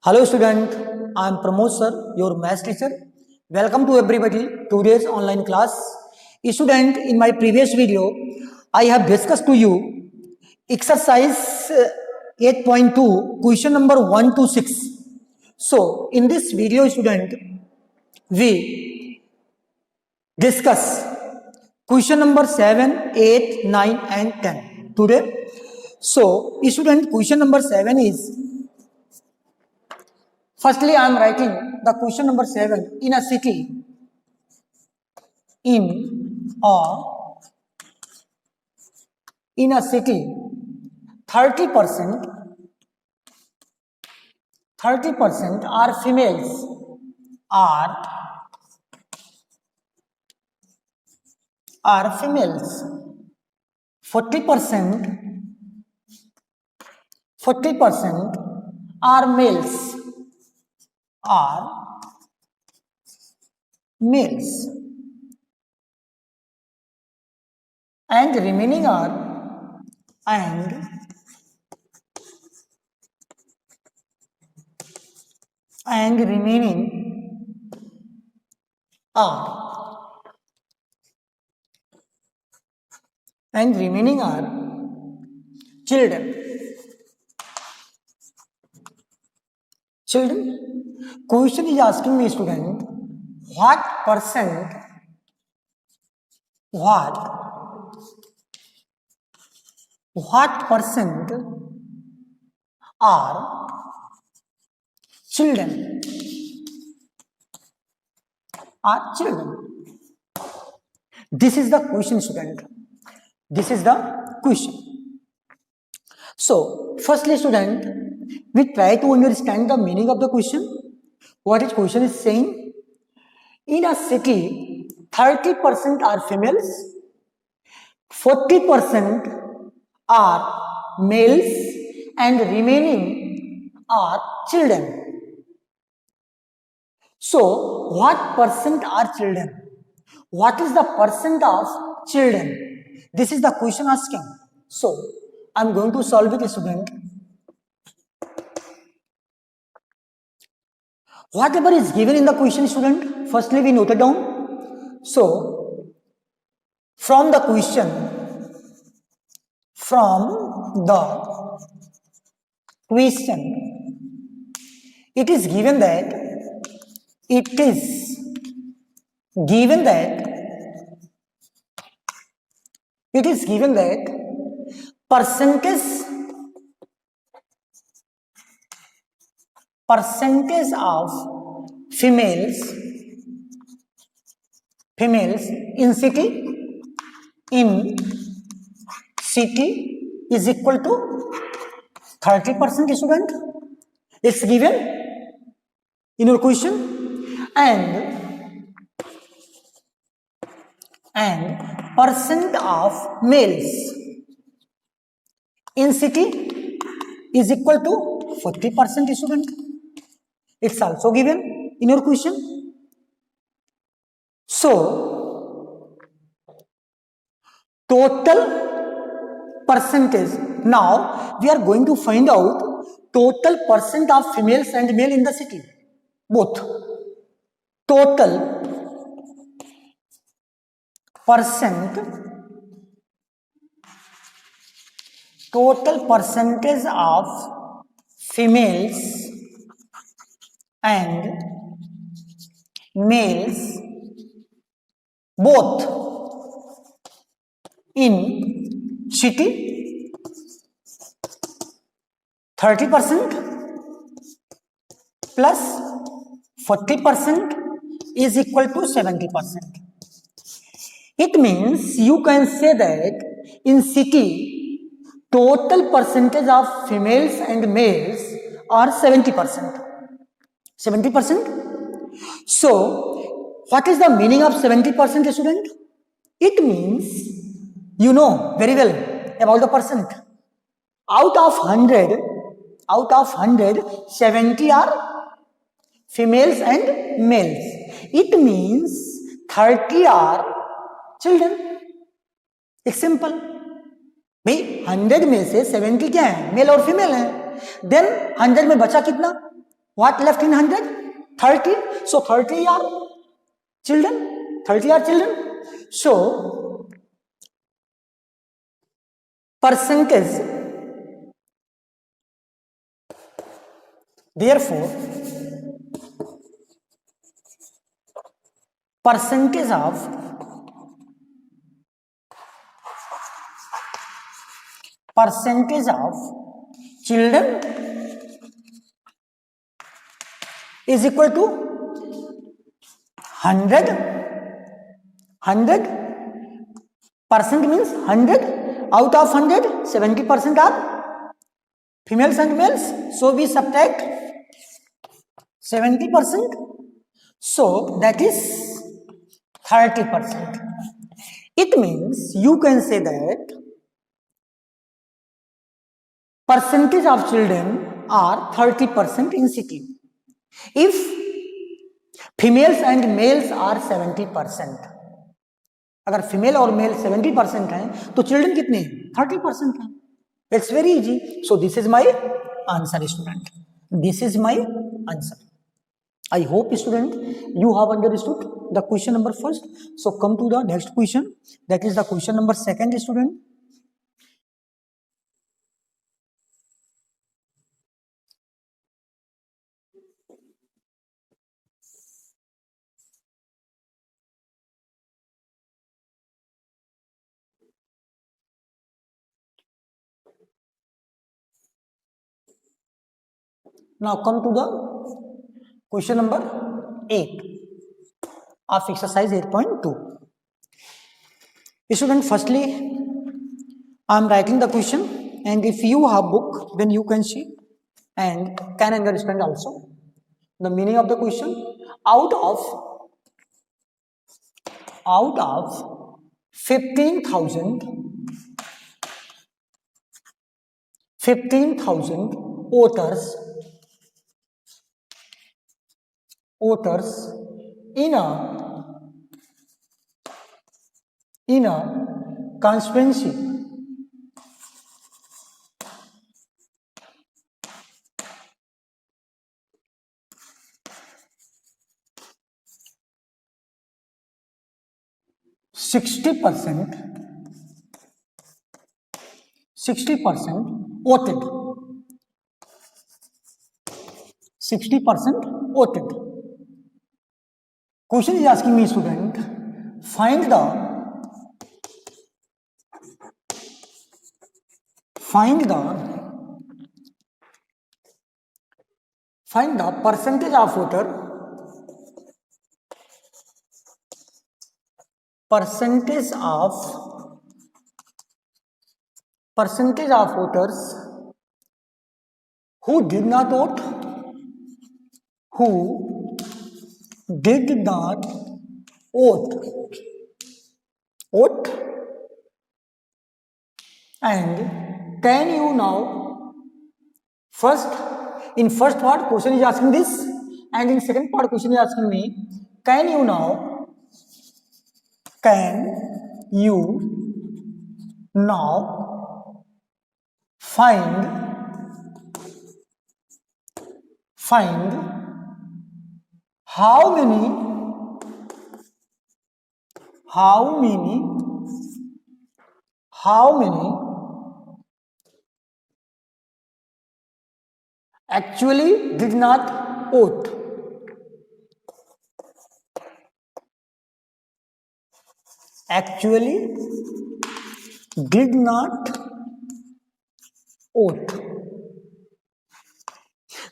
Hello student, I am Pramod sir, your maths teacher. Welcome to everybody today's online class. Student, in my previous video, I have discussed to you exercise 8.2 question number 1 to 6. So in this video student, we discuss question number 7, 8, 9 and 10 today. So student, question number 7 is, firstly, I am writing the question number 7. In a city, in a city, 30% are females, are females. 40% are males, and remaining are children. Question is asking me, student, what percent are children? This is the question, student. This is the question. So, firstly, student, we try to understand the meaning of the question. What is question is saying? In a city, 30% are females, 40% are males, and remaining are children. So, what percent are children? What is the percent of children? This is the question asking. So, I am going to solve it, student. Whatever is given in the question, student, firstly we note it down. So, from the question, it is given that percentage of females in city is equal to 30%, student. It's given in your question, and percent of males in city is equal to 40%, student. It's also given in your question. So, total percentage. Now, we are going to find out total percent of females and male in the city. Both. Total percentage of females and males both in city, 30% plus 40% is equal to 70%. It means you can say that in city, total percentage of females and males are 70%. 70%. So, what is the meaning of 70%, student? It means you know very well about the percent. Out of 100, 70 are females and males. It means 30 are children. एक simple भाई 100 में से 70 क्या है, mail और female है. Then 100 में बचा कितना, What left in 100? 30. So 30 are children. 30 are children. So percentage, therefore percentage of children is equal to 100. 100% means 100. Out of 100, 70% are females and males. So we subtract 70%. So that is 30%. It means you can say that percentage of children are 30% in city. If females and males are 70%, अगर female और mail 70% हैं तो children कितने हैं? 30% हैं. It's very easy. So this is my answer student. This is my answer. I hope student you have understood the question number first. So come to the next question, that is the question number second student. Now come to the question number 8 of exercise 8.2. Student, firstly I am writing the question, and if you have book then you can see and can understand also the meaning of the question. Out of 15,000 voters in a constituency, Sixty percent voted. 60% voted. Question is asking me, student, find the percentage of voters who did not vote, and can you now in first part question is asking this, and in second part question is asking me, can you now find how many actually did not vote.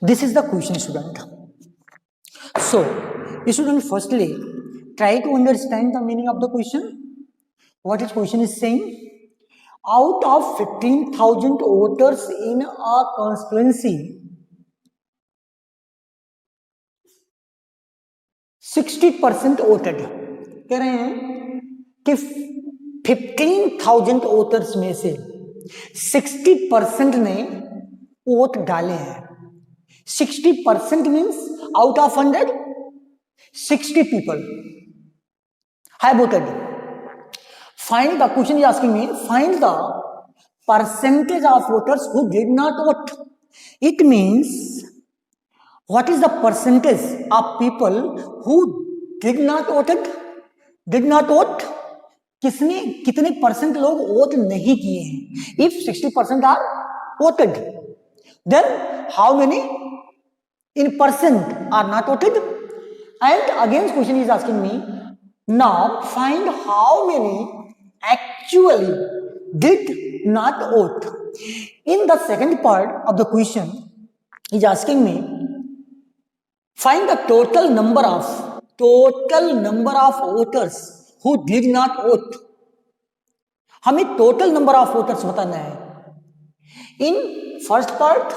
This is the question, student. So student, firstly try to understand the meaning of the question. What is question is saying? Out of 15,000 voters in a constituency, 60% voted. कह रहे हैं कि 15,000 voters में से 60% ने vote डाले हैं. 60% means out of 100 60 people have voted. Find the question is asking me, find the percentage of voters who did not vote. It means What is the percentage of people who did not voted? Did not vote? किसने कितने percent लोग vote नहीं किए हैं? If 60% are voted, then how many in percent are not voted? And again question is asking me, now find how many actually did not vote. In the second part of the question is asking me, find the total number of voters who did not vote. हमें total number of voters बताना है. In first part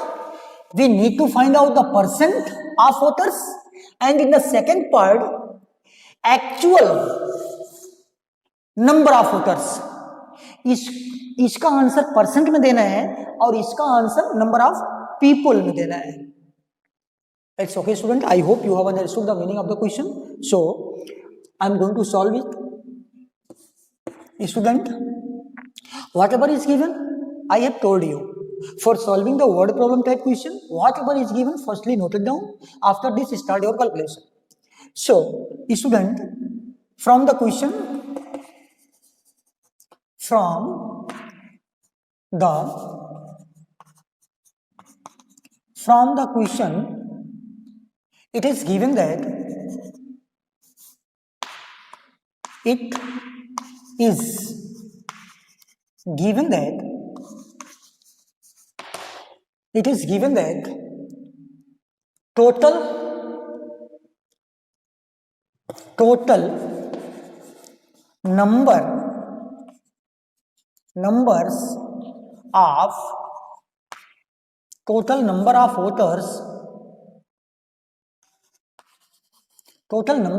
we need to find out the percent of voters, and in the second part actual number of voters. इसका answer percent में देना है और इसका answer number of people में देना है. It's okay, student. I hope you have understood the meaning of the question. So, I'm going to solve it. Student, whatever is given, I have told you. For solving the word problem type question, whatever is given, firstly note it down. After this, start your calculation. So, student, from the question, it is given that total numbers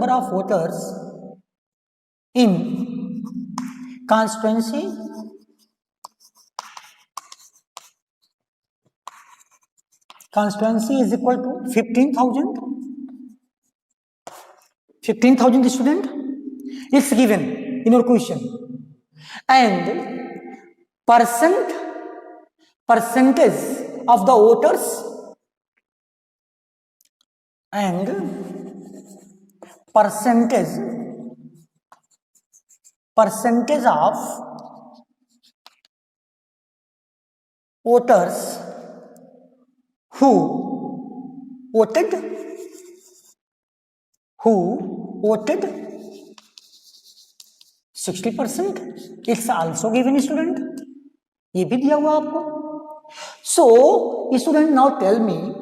of voters in constituency is equal to 15,000. 15,000 student is given in your question, and percentage of the voters and percentage of voters who voted 60%. It's also given, student. ये भी दिया हुआ आपको. So, student, now tell me,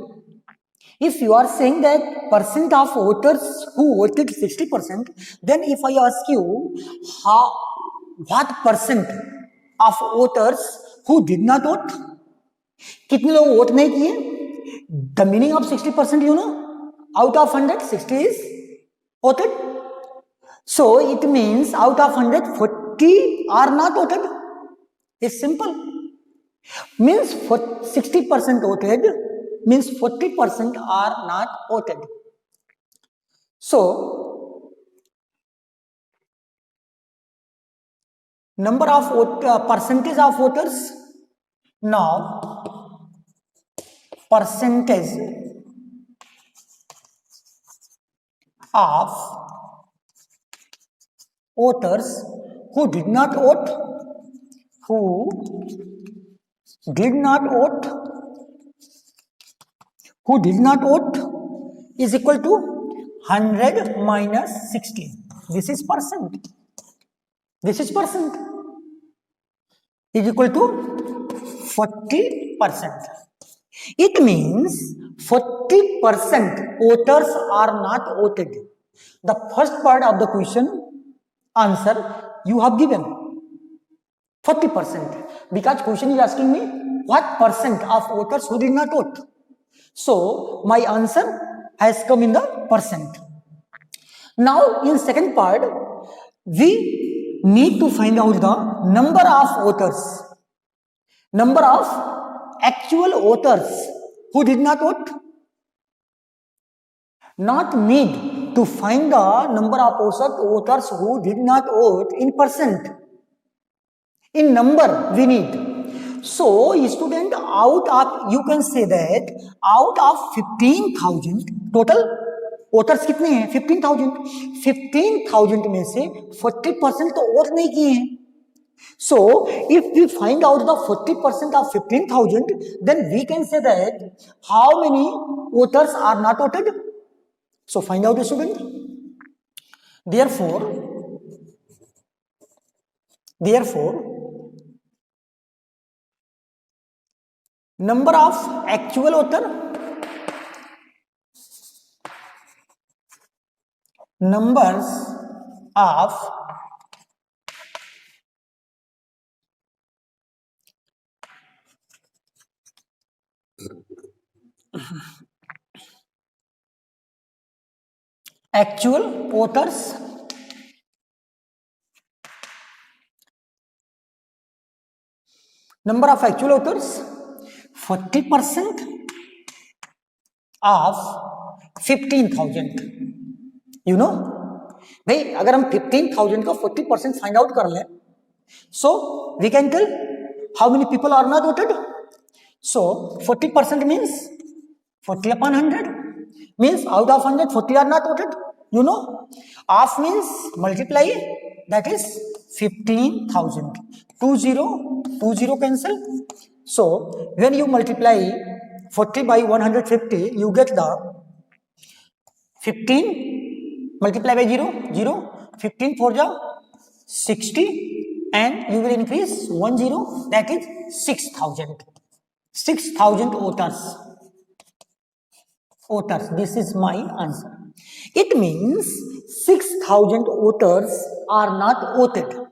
if you are saying that percent of voters who voted 60%, then if I ask you what percent of voters who did not vote, कितने लोग vote नहीं किए? The meaning of 60%, you know, out of 100, 60 is voted. So it means out of 100, 40 are not voted. It's simple. Means 60% voted, means 40% are not voted. So number of percentage of voters. Now percentage of voters who did not vote is equal to 100 minus 60. This is percent. Is equal to 40%. It means 40% voters are not voted. The first part of the question answer you have given 40%, because question is asking me what percent of voters who did not vote. So my answer has come in the percent. Now in second part we need to find out the number of voters, number of actual voters who did not vote. Not need to find the number of voters who did not vote in percent. In number we need. So student, out of, you can say that out of 15,000 total authors कितने हैं? 15,000 में से 40% तो और नहीं किए हैं. So if we find out the 40% of 15,000, then we can say that how many authors are not voted. So find out, student. Therefore number of actual author, numbers of actual authors number of actual authors 40% of 15,000. You know, भाई अगर हम 15,000 का 40% find out कर लें, so we can tell how many people are not voted. So 40% means 40 upon 100 means out of 100 40 are not voted. You know, half means multiply, that is 15,000. 20 cancel. So when you multiply 40 by 150, you get the 15 multiply by 0, 15 4 ja 60, and you will increase 10, that is 6,000 authors. This is my answer. It means 6,000 authors are not voted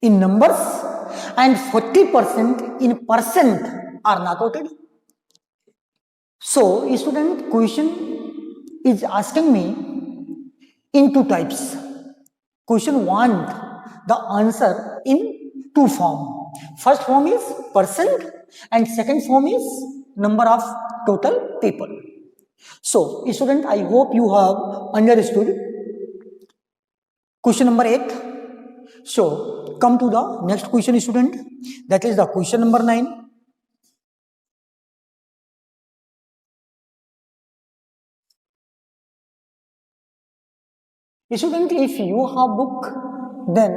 in numbers and 40% in percent are not voted. So student, question is asking me in two types. Question want the answer in two form. First form is percent and second form is number of total people. So student, I hope you have understood question number 8. So come to the next question, student, that is the question number 9. Student, if you have book, then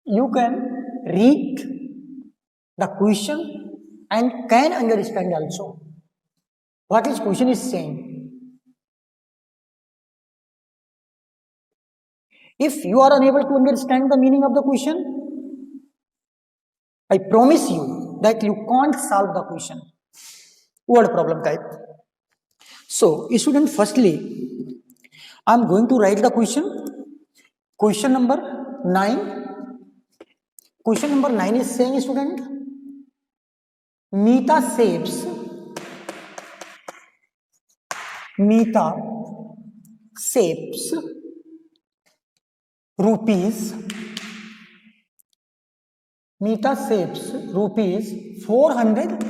you can read the question and can understand also what is question is saying. If you are unable to understand the meaning of the question, I promise you that you can't solve the question. Word problem type. So student, firstly I am going to write the question. Question number 9. Question number 9 is saying, student, Meeta saves rupees 400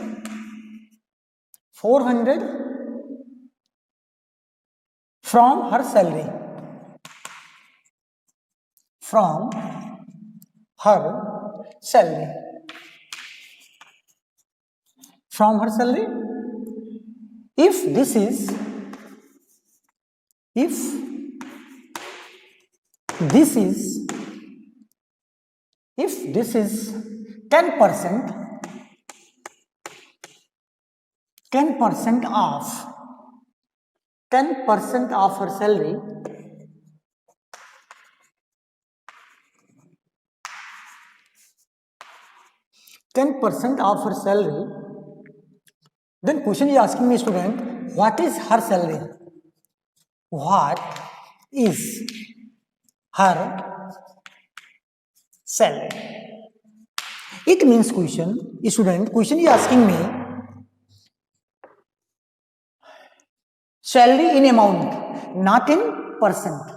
from her salary. If this is 10% of her salary, then question is asking me, student, what is her salary? What is her salary? It means question is asking me salary in amount, not in percent.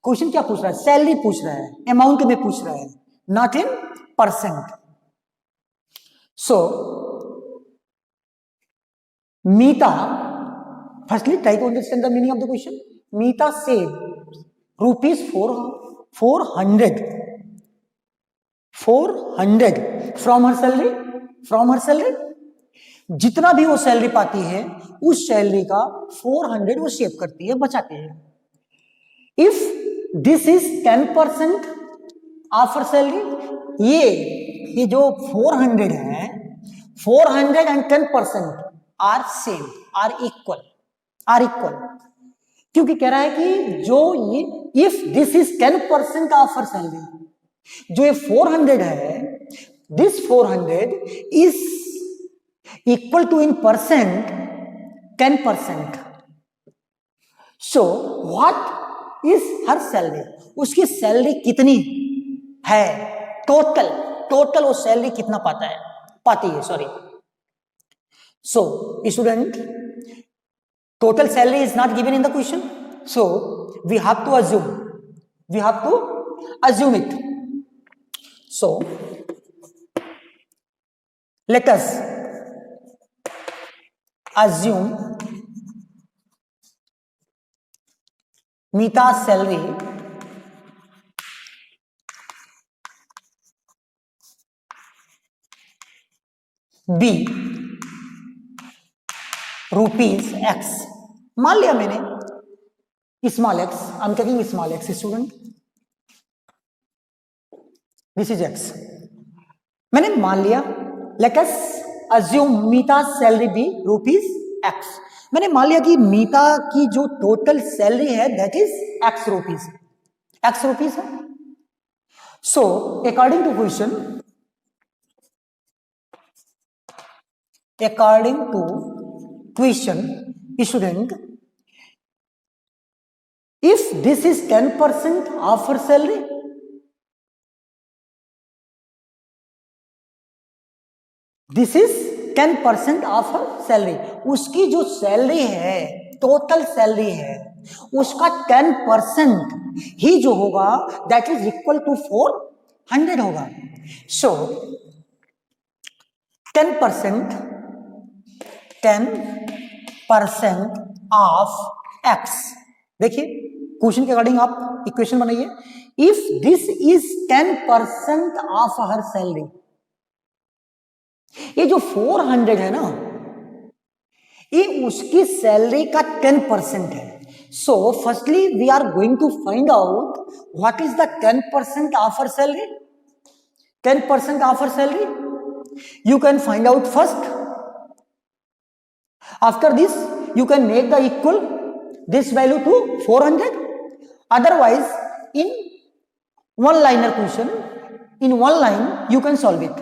Question क्या पूछ रहा है? Salary पूछ रहा है, amount में पूछ रहा है, not in percent. So Meeta, firstly try to understand the meaning of the question. Meeta saved rupees 400 400 from her salary, जितना भी वो सैलरी पाती है उस सैलरी का 400 वो सेव करती है, बचाती है. If this is 10% of her salary, ये जो 400 है, 400 and 10% are same, are equal, क्योंकि कह रहा है कि जो ये if this is 10% of her salary, जो ये 400 है, this 400 is equal to in percent 10%. So what is her salary, उसकी सैलरी कितनी है, टोटल वो सैलरी कितना पाती है. So student, total salary is not given in the question, so we have to assume it. So let us assume Meeta's salary be rupees x. मान लिया मैंने small x, I am taking small x student, this is x. मैंने मान लिया, let us assume Meeta salary be rupees x. मैंने मान लिया कि मीता की जो टोटल सैलरी है दैट इज एक्स रुपीज है. So according to question, student, if this is 10% of her salary, this is 10% of her salary, उसकी जो सैलरी है, टोटल सैलरी है, उसका 10% ही जो होगा दैट इज इक्वल टू 400 होगा. सो 10% ऑफ एक्स. देखिए क्वेश्चन के अकॉर्डिंग आप इक्वेशन बनाइए. If this is 10% of her salary, ये जो 400 है ना, ये उसकी सैलरी का 10% है. So firstly we are going to find out what is the 10% of her salary. 10% of her salary you can find out first. After this you can make the equal this value to 400. Otherwise in one liner question, in one line you can solve it.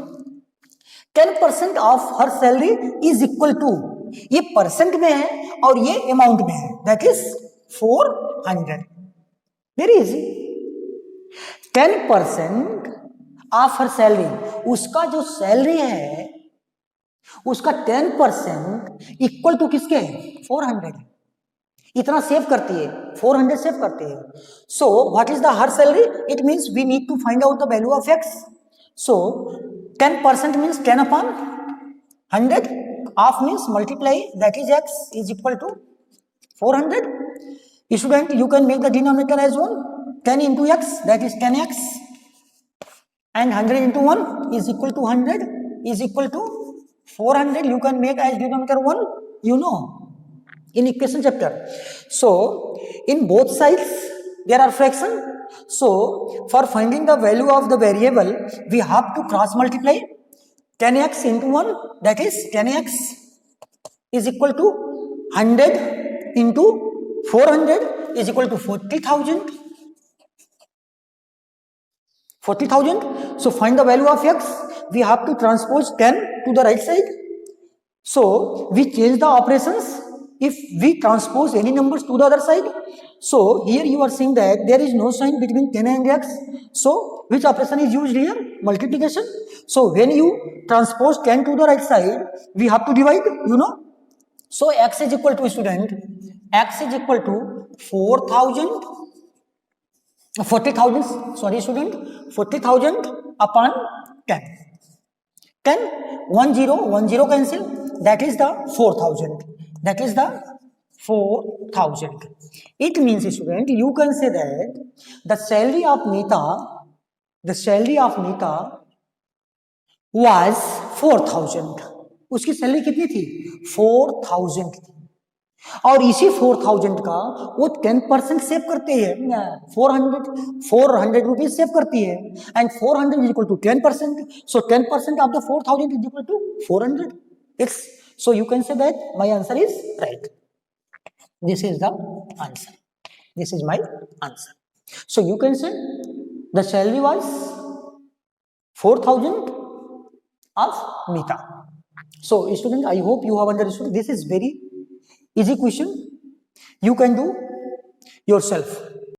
10% of her salary is equal to, ये percent में है और ये amount में है, that is 400. Very easy. 10% of her salary, उसका जो salary है उसका 10% इक्वल टू किसके है, 400. इतना सेव करती है, 400 सेव करती है. So what is the her salary, it means we need to find out the value of x. So 10% means 10 upon 100, of means multiply, that is x is equal to 400. Student, you can make the denominator as 1, 10 into x, that is 10x, and 100 into 1 is equal to 100 is equal to 400. You can make as denominator 1, you know, in equation chapter. So in both sides there are fraction. So for finding the value of the variable we have to cross multiply. 10x into 1, that is 10x is equal to 100 into 400 is equal to 40,000. 40,000. So find the value of x. We have to transpose 10 to the right side. So we change the operations if we transpose any numbers to the other side. So here you are seeing that there is no sign between 10 and x. So which operation is used here? Multiplication. So when you transpose 10 to the right side, we have to divide, you know. So x is equal to, student, x is equal to 40,000, sorry student, 40,000 upon 10. 10, 1 0 cancel, that is the 4,000. That is the 4,000. It means, student, you can say that the salary of Meeta was 4,000. उसकी salary कितनी थी? 4,000 थी। और इसी 4,000 का वो 10% save करते हैं, 400 रुपीज सेव करती है, and 400 is equal to 10%. So 10% of the 4,000 is equal to 400. It's so you can say that my answer is right. This is the answer. This is my answer. So you can say the salary was 4,000 of Mita. So student, I hope you have understood. This is very easy question. You can do yourself.